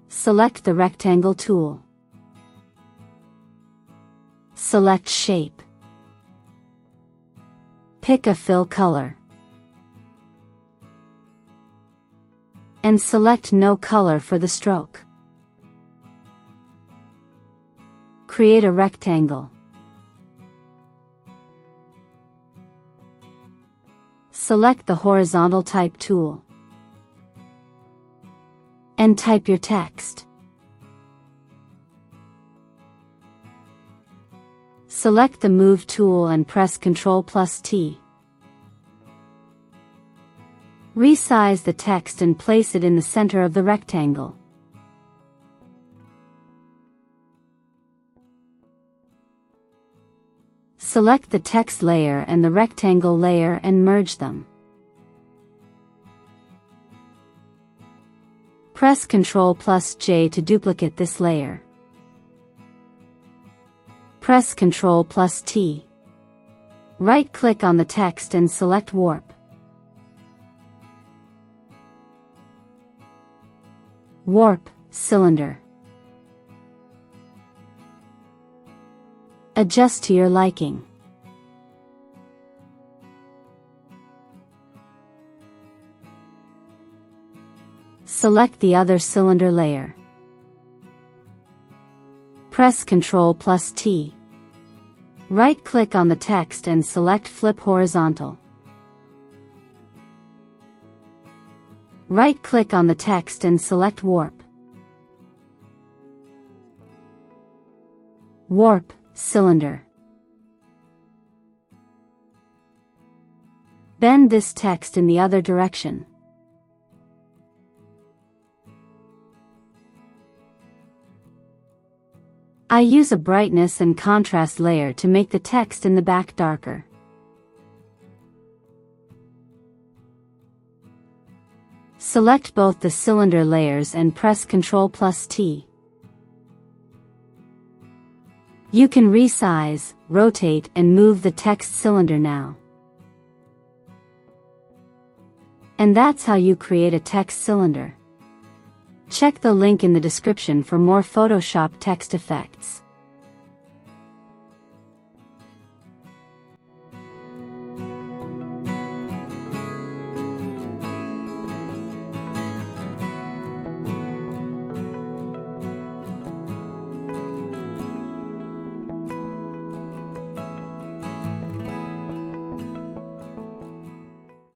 Select the rectangle tool. Select shape. Pick a fill color. And select no color for the stroke. Create a rectangle. Select the horizontal type tool. And type your text. Select the Move tool and press Ctrl+T. Resize the text and place it in the center of the rectangle. Select the text layer and the rectangle layer and merge them. Press Ctrl+J to duplicate this layer. Press Ctrl+T. Right-click on the text and select Warp. Warp cylinder. Adjust to your liking. Select the other cylinder layer. Press Ctrl+T. Right-click on the text and select Flip Horizontal. Right-click on the text and select Warp. Warp cylinder. Bend this text in the other direction. I use a brightness and contrast layer to make the text in the back darker. Select both the cylinder layers and press Ctrl+T. You can resize, rotate, and move the text cylinder now. And that's how you create a text cylinder. Check the link in the description for more Photoshop text effects.